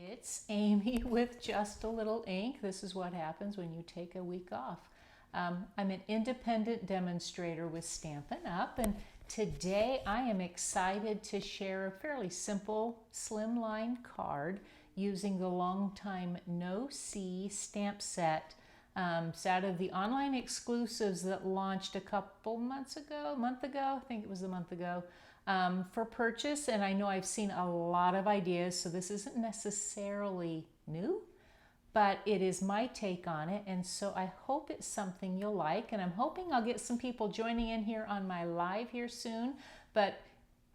It's Amy with Just a Little Ink. This is what happens when you take a week off. I'm an independent demonstrator with Stampin' Up! And today I am excited to share a fairly simple slimline card using the Longtime No C stamp set. It's out of the online exclusives that launched a month ago, I think it was a month ago, for purchase. And I know I've seen a lot of ideas, so this isn't necessarily new, but it is my take on it. And so I hope it's something you'll like. And I'm hoping I'll get some people joining in here on my live here soon. But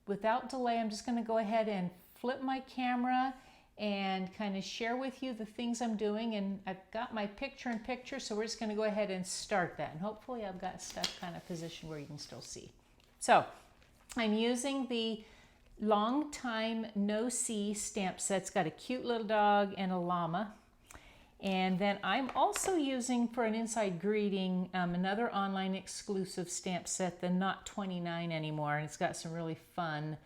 without delay, I'm just going to go ahead and flip my camera and kind of share with you the things I'm doing. And I've got my picture-in-picture, so we're just going to go ahead and start that. And hopefully I've got stuff kind of positioned where you can still see. So I'm using the Longtime No C stamp set. It's got a cute little dog and a llama. And then I'm also using, for an inside greeting, another online exclusive stamp set, the Not 29 anymore. And it's got some really fun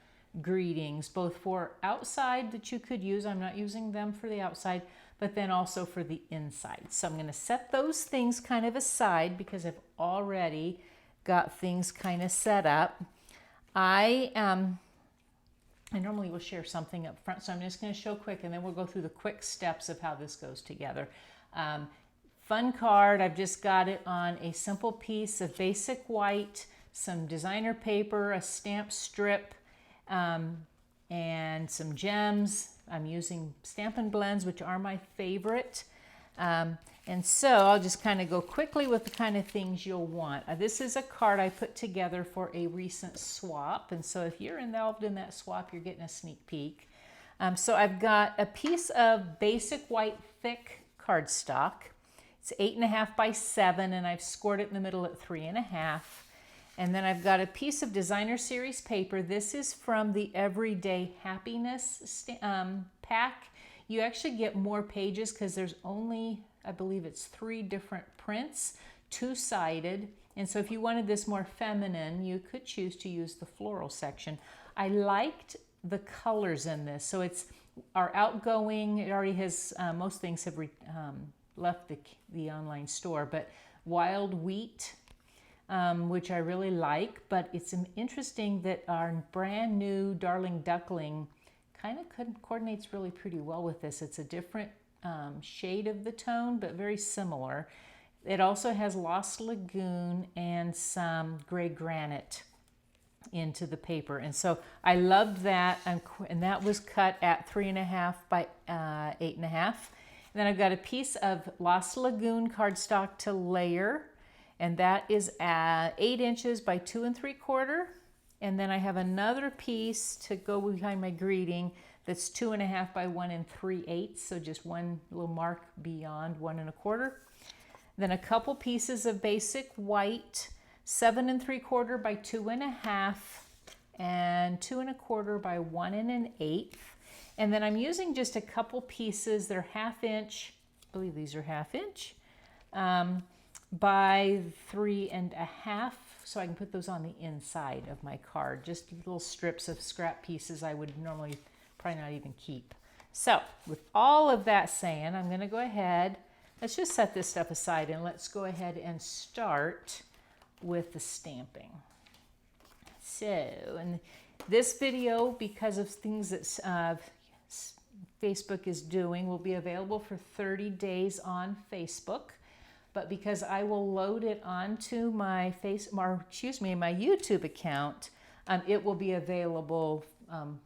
greetings, both for outside that you could use. I'm not using them for the outside, but then also for the inside. So I'm going to set those things kind of aside because I've already got things kind of set up. I normally will share something up front, so I'm just going to show quick, and then we'll go through the quick steps of how this goes together. Fun card. I've just got it on a simple piece of basic white, some designer paper, a stamp strip, and some gems. I'm using Stampin' blends, which are my favorite. And so I'll just kind of go quickly with the kind of things you'll want. This is a card I put together for a recent swap. And so if you're involved in that swap, you're getting a sneak peek. So I've got a piece of basic white thick cardstock. It's 8.5 by 7, and I've scored it in the middle at 3.5. And then I've got a piece of designer series paper. This is from the Everyday Happiness pack. You actually get more pages because there's only, I believe it's 3 different prints, 2-sided. And so if you wanted this more feminine, you could choose to use the floral section. I liked the colors in this. So it's our outgoing, it already has, most things have left the online store, but Wild Wheat, which I really like. But it's interesting that our brand new Darling Duckling kind of coordinates really pretty well with this. It's a different shade of the tone, but very similar. It also has Lost Lagoon and some gray granite into the paper. And so I loved that. And that was cut at 3.5 by 8.5. And then I've got a piece of Lost Lagoon cardstock to layer. And that is at 8 inches by 2 3/4. And then I have another piece to go behind my greeting that's 2.5 by 1 3/8. So just one little mark beyond 1 1/4. Then a couple pieces of basic white, 7 3/4 by 2.5 and 2 1/4 by 1 1/8. And then I'm using just a couple pieces. They're 1/2 inch. I believe these are 1/2 inch. By 3.5, so I can put those on the inside of my card. Just little strips of scrap pieces I would normally probably not even keep. So with all of that saying, I'm going to go ahead. Let's just set this stuff aside and let's go ahead and start with the stamping. So, and this video, because of things that Facebook is doing, will be available for 30 days on Facebook. But because I will load it onto my my YouTube account, it will be available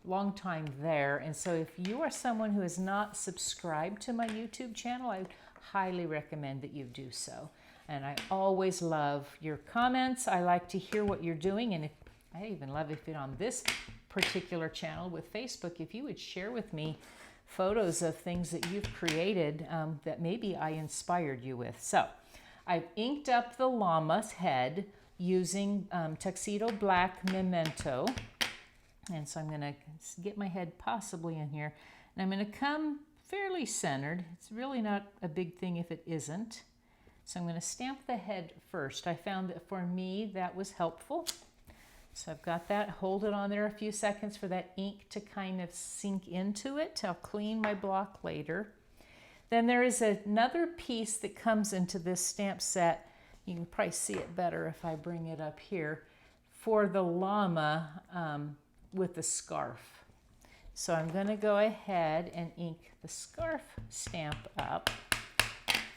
long time there. And so if you are someone who is not subscribed to my YouTube channel, I highly recommend that you do so. And I always love your comments. I like to hear what you're doing. And I even love if it on this particular channel with Facebook, if you would share with me photos of things that you've created that maybe I inspired you with. So I've inked up the llama's head using Tuxedo Black Memento. And so I'm going to get my head possibly in here. And I'm going to come fairly centered. It's really not a big thing if it isn't. So I'm going to stamp the head first. I found that for me that was helpful. So I've got that, hold it on there a few seconds for that ink to kind of sink into it. I'll clean my block later. Then there is another piece that comes into this stamp set. You can probably see it better if I bring it up here, for the llama with the scarf. So I'm going to go ahead and ink the scarf stamp up.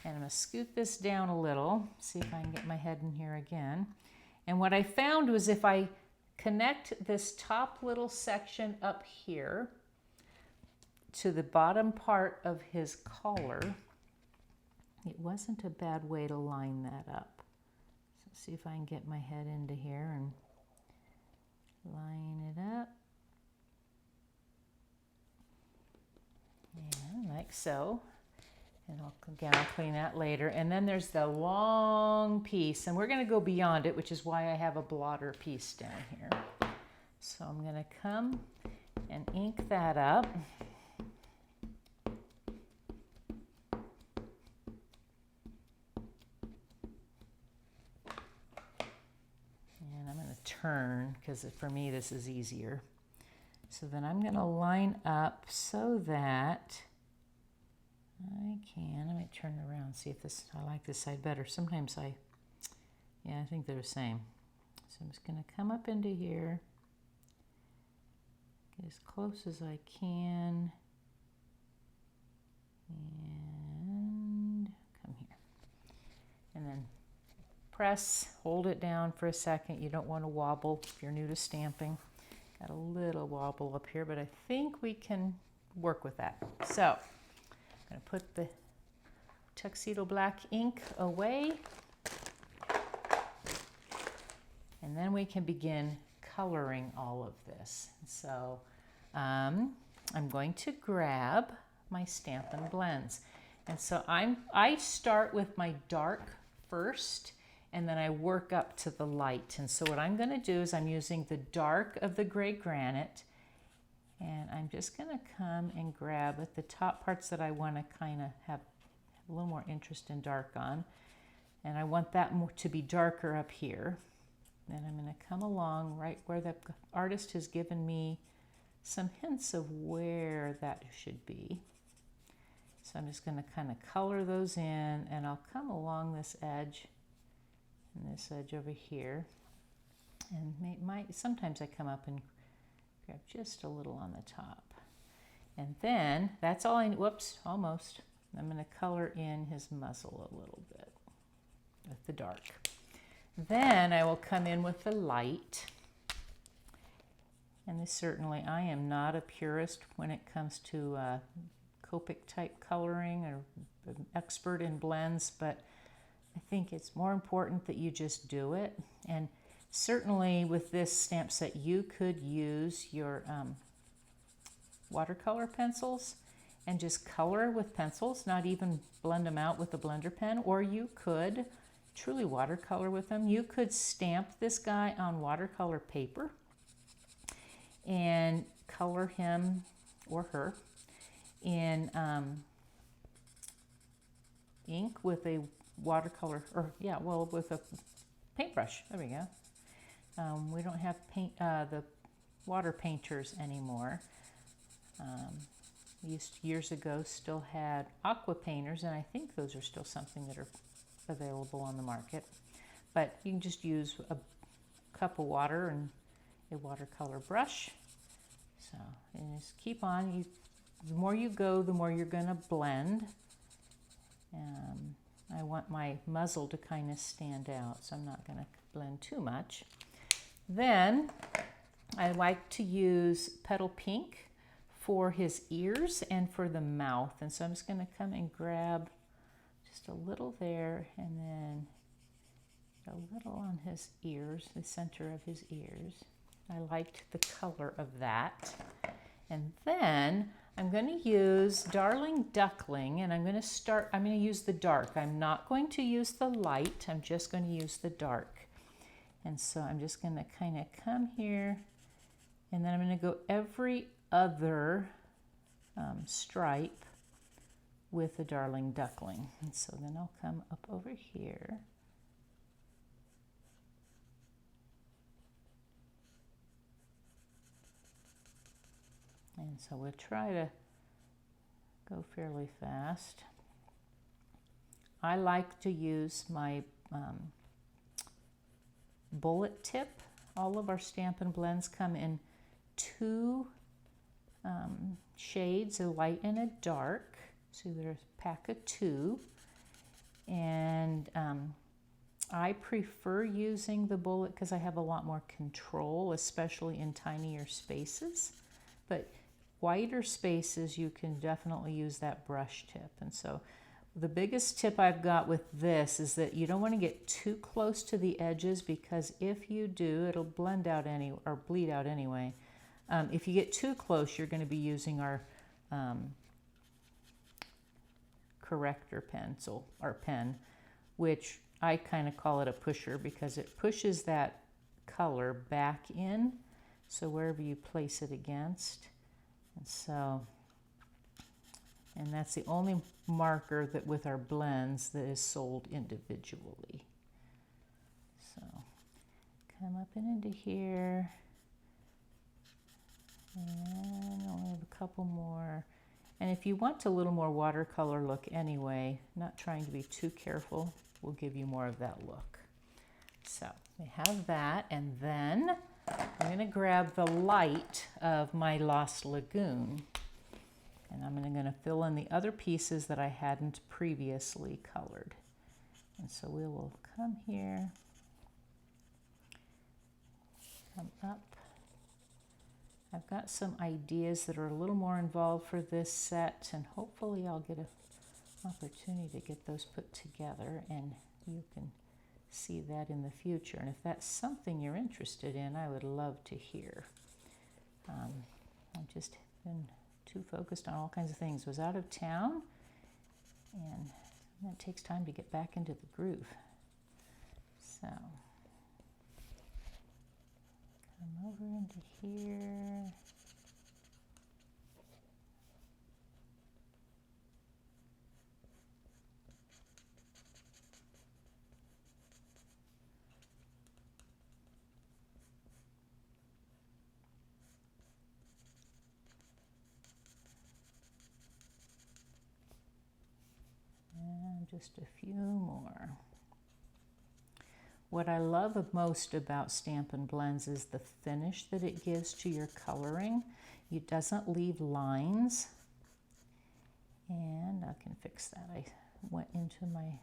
And I'm going to scoot this down a little, see if I can get my head in here again. And what I found was if I connect this top little section up here to the bottom part of his collar, it wasn't a bad way to line that up. So see if I can get my head into here and line it up. And like so. And I'll clean that later. And then there's the long piece, and we're going to go beyond it, which is why I have a blotter piece down here. So I'm going to come and ink that up. And I'm going to turn, because for me this is easier. So then I'm going to line up so that I might turn it around, see if this, I like this side better. Sometimes I think they're the same. So I'm just going to come up into here, get as close as I can, and come here. And then press, hold it down for a second. You don't want to wobble if you're new to stamping. Got a little wobble up here, but I think we can work with that. So I'm going to put the tuxedo black ink away, and then we can begin coloring all of this. So I'm going to grab my Stampin' Blends, and so I start with my dark first, and then I work up to the light. And so what I'm going to do is I'm using the dark of the gray granite, and I'm just going to come and grab at the top parts that I want to kind of have a little more interest in dark on. And I want that more to be darker up here. Then I'm going to come along right where the artist has given me some hints of where that should be. So I'm just going to kind of color those in, and I'll come along this edge and this edge over here. And sometimes I come up and grab just a little on the top. And then that's all whoops, almost. I'm going to color in his muzzle a little bit with the dark. Then I will come in with the light. And certainly I am not a purist when it comes to Copic type coloring, or an expert in blends, but I think it's more important that you just do it. And certainly with this stamp set, you could use your watercolor pencils and just color with pencils, not even blend them out with a blender pen, or you could truly watercolor with them. You could stamp this guy on watercolor paper and color him or her in ink with a watercolor, with a paintbrush. There we go. We don't have the water painters anymore. Years ago still had aqua painters, and I think those are still something that are available on the market. But you can just use a cup of water and a watercolor brush. So, and just keep on. The more you go, the more you're going to blend. I want my muzzle to kind of stand out, so I'm not going to blend too much. Then I like to use Petal Pink for his ears and for the mouth. And so I'm just going to come and grab just a little there, and then a little on his ears, the center of his ears. I liked the color of that. And then I'm going to use Darling Duckling, and I'm going to use the dark. I'm not going to use the light. I'm just going to use the dark. And so I'm just going to kind of come here, and then I'm going to go every other stripe with the Darling Duckling. And so then I'll come up over here. And so we'll try to go fairly fast. I like to use my bullet tip. All of our Stampin' blends come in two shades, a light and a dark. So there's a pack of two. And I prefer using the bullet because I have a lot more control, especially in tinier spaces. But wider spaces, you can definitely use that brush tip. And so the biggest tip I've got with this is that you don't want to get too close to the edges, because if you do, it'll blend out or bleed out anyway. If you get too close, you're going to be using our corrector pencil or pen, which I kind of call it a pusher because it pushes that color back in, so wherever you place it against. And that's the only marker that with our blends that is sold individually. So come up and into here, and only have a couple more. And if you want a little more watercolor look anyway, not trying to be too careful, will give you more of that look. So we have that, and then I'm going to grab the light of my Lost Lagoon, and I'm going to fill in the other pieces that I hadn't previously colored. And so we will come here, come up. I've got some ideas that are a little more involved for this set, and hopefully I'll get an opportunity to get those put together, and you can see that in the future. And if that's something you're interested in, I would love to hear. I've just been too focused on all kinds of things. Was out of town, and it takes time to get back into the groove. So come over into here. And just a few more. What I love most about Stampin' Blends is the finish that it gives to your coloring. It doesn't leave lines. And I can fix that. I went into my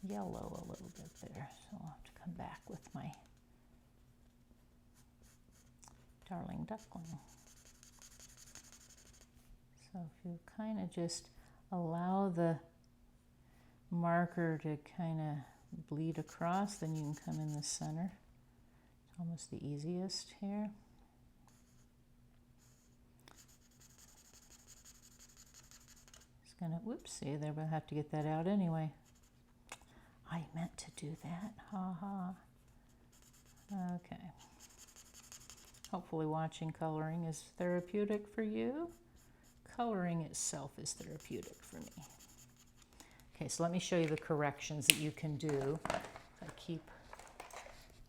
yellow a little bit there, so I'll have to come back with my Darling Duckling. So if you kind of just allow the marker to kind of bleed across, then you can come in the center. It's almost the easiest here. Just gonna, whoops, see there, we'll have to get that out anyway. I meant to do that, ha ha. Okay. Hopefully watching coloring is therapeutic for you. Coloring itself is therapeutic for me. Okay, so let me show you the corrections that you can do. I keep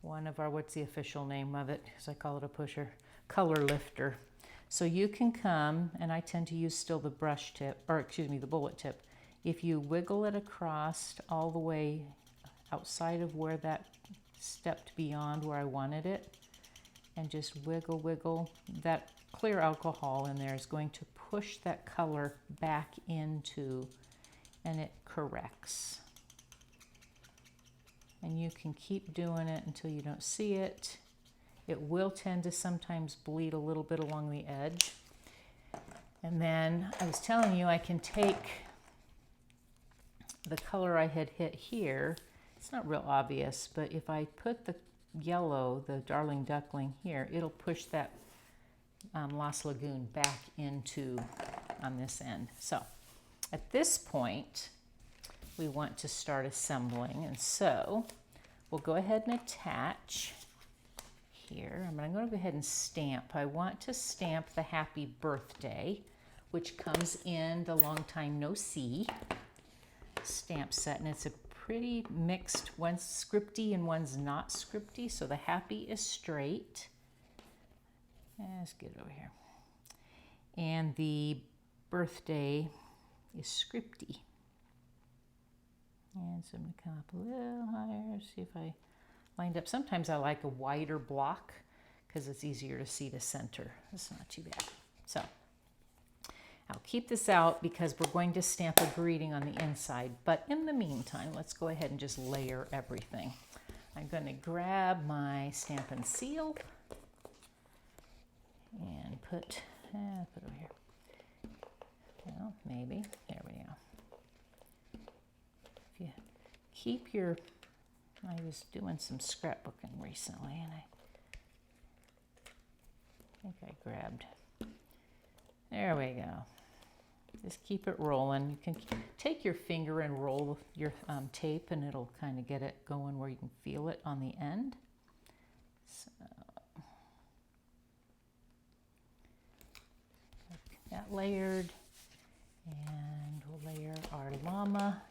one of our, what's the official name of it? Because I call it a pusher, color lifter. So you can come, and I tend to use still the brush tip, or excuse me, the bullet tip. If you wiggle it across all the way outside of where that stepped beyond where I wanted it, and just wiggle, wiggle, that clear alcohol in there is going to push that color back into, and it corrects. And you can keep doing it until you don't see it. It will tend to sometimes bleed a little bit along the edge. And then I was telling you I can take the color I had hit here. It's not real obvious, but if I put the yellow, the Darling Duckling here, it'll push that Lost Lagoon back into on this end. So at this point, we want to start assembling, and so we'll go ahead and attach here. I'm going to go ahead and stamp. I want to stamp the Happy Birthday, which comes in the Long Time No See stamp set, and it's a pretty mixed, one's scripty and one's not scripty. So the Happy is straight. Let's get it over here. and the birthday is scripty. And so I'm going to come up a little higher, see if I lined up. Sometimes I like a wider block because it's easier to see the center. That's not too bad. So I'll keep this out because we're going to stamp a greeting on the inside. But in the meantime, let's go ahead and just layer everything. I'm going to grab my Stampin' seal and put over here. Well, maybe. There we go. If you keep your, I was doing some scrapbooking recently, and I think I grabbed. There we go. Just keep it rolling. You can take your finger and roll your tape, and it'll kind of get it going where you can feel it on the end. So that layered, and we'll layer our llama.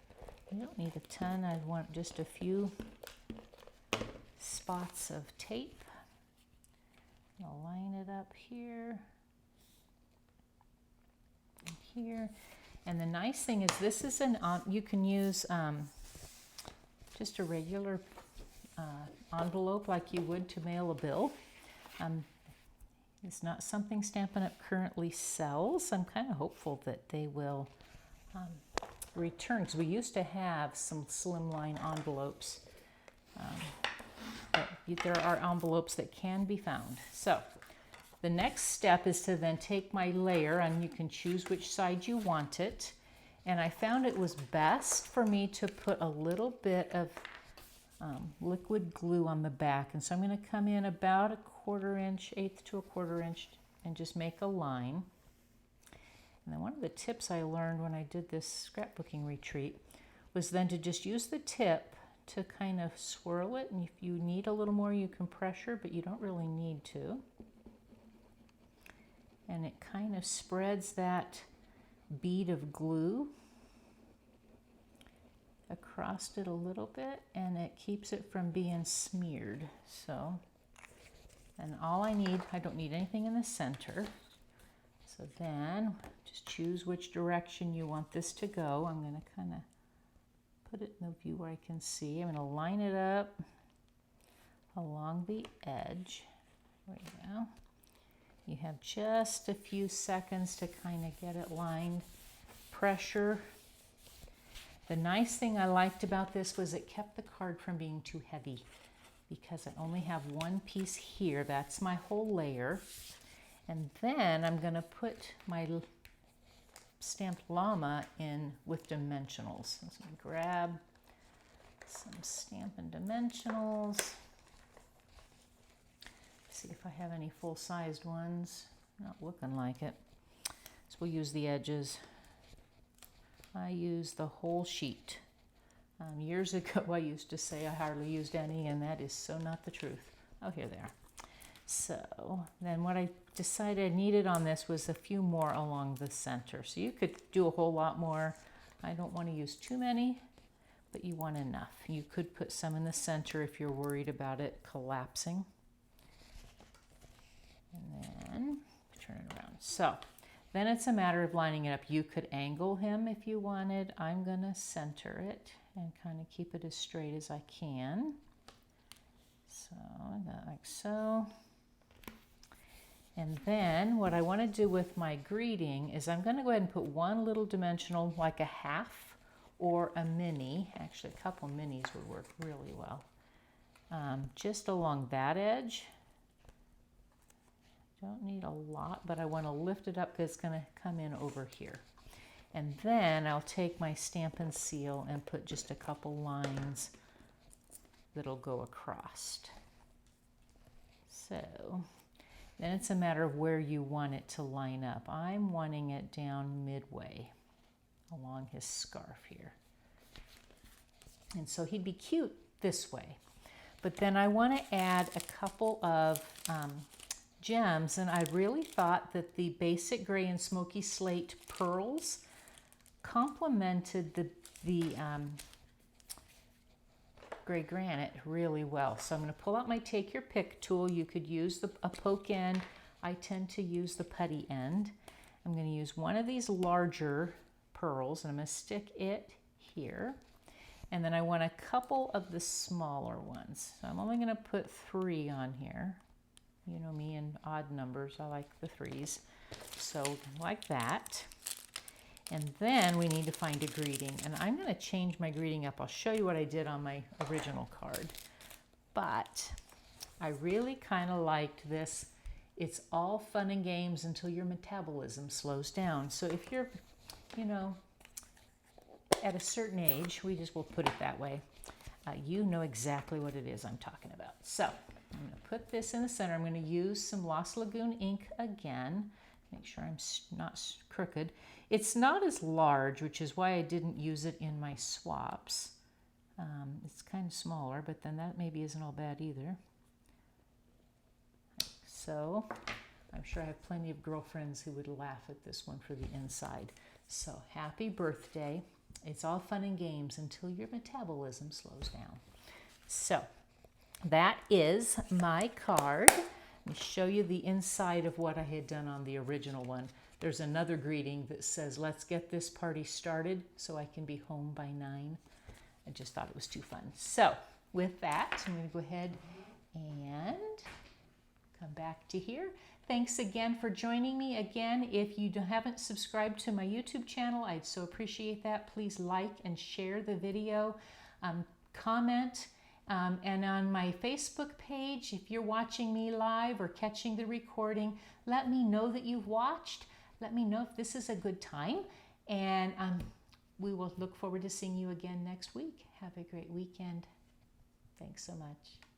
You don't need a ton. I want just a few spots of tape. I'll line it up here and here. And the nice thing is this is you can use just a regular envelope like you would to mail a bill. It's not something Stampin' Up! Currently sells. I'm kind of hopeful that they will return, because we used to have some Slimline envelopes. But there are envelopes that can be found. So the next step is to then take my layer, and you can choose which side you want it. And I found it was best for me to put a little bit of liquid glue on the back. And so I'm going to come in about 1/4 inch, 1/8 to 1/4 inch, and just make a line. And then one of the tips I learned when I did this scrapbooking retreat was then to just use the tip to kind of swirl it. And if you need a little more, you can pressure, but you don't really need to. And it kind of spreads that bead of glue across it a little bit, and it keeps it from being smeared. So, and all I need, I don't need anything in the center. So then just choose which direction you want this to go. I'm going to kind of put it in the view where I can see. I'm going to line it up along the edge. There we go. You have just a few seconds to kind of get it lined. Pressure. The nice thing I liked about this was it kept the card from being too heavy, because I only have one piece here. That's my whole layer. And then I'm going to put my stamped llama in with dimensionals. So I'm going to grab some Stampin' dimensionals. See if I have any full-sized ones. Not looking like it. So we'll use the edges. I use the whole sheet. Years ago I used to say I hardly used any, and that is so not the truth. Oh, here they are. So then what I decided I needed on this was a few more along the center. So you could do a whole lot more. I don't want to use too many, but you want enough. You could put some in the center if you're worried about it collapsing. And then turn it around. So then it's a matter of lining it up. You could angle him if you wanted. I'm going to center it and kind of keep it as straight as I can. So I got like so. And then what I want to do with my greeting is I'm going to go ahead and put one little dimensional, like a half or a mini. Actually, a couple minis would work really well. Just along that edge. Don't need a lot, but I want to lift it up because it's going to come in over here. And then I'll take my Stampin' seal and put just a couple lines that'll go across. So then it's a matter of where you want it to line up. I'm wanting it down midway along his scarf here. And so he'd be cute this way. But then I want to add a couple of gems, and I really thought that the basic gray and smoky slate pearls complemented the gray granite really well. So I'm going to pull out my take your pick tool. You could use a poke end. I tend to use the putty end. I'm going to use one of these larger pearls, and I'm going to stick it here. And then I want a couple of the smaller ones. So I'm only going to put 3 on here. You know me and odd numbers, I like the 3s. So like that. And then we need to find a greeting. And I'm going to change my greeting up. I'll show you what I did on my original card. But I really kind of liked this. It's all fun and games until your metabolism slows down. So if you're, you know, at a certain age, will put it that way, you know exactly what it is I'm talking about. So I'm going to put this in the center. I'm going to use some Lost Lagoon ink again. Make sure I'm not crooked. It's not as large, which is why I didn't use it in my swaps. It's kind of smaller, but then that maybe isn't all bad either. So I'm sure I have plenty of girlfriends who would laugh at this one for the inside. So happy birthday. It's all fun and games until your metabolism slows down. So that is my card. Let me show you the inside of what I had done on the original one. There's another greeting that says, let's get this party started so I can be home by 9. I just thought it was too fun. So with that, I'm going to go ahead and come back to here. Thanks again for joining me. Again, if you haven't subscribed to my YouTube channel, I'd so appreciate that. Please like and share the video, comment, and on my Facebook page, if you're watching me live or catching the recording, let me know that you've watched. Let me know if this is a good time, and we will look forward to seeing you again next week. Have a great weekend. Thanks so much.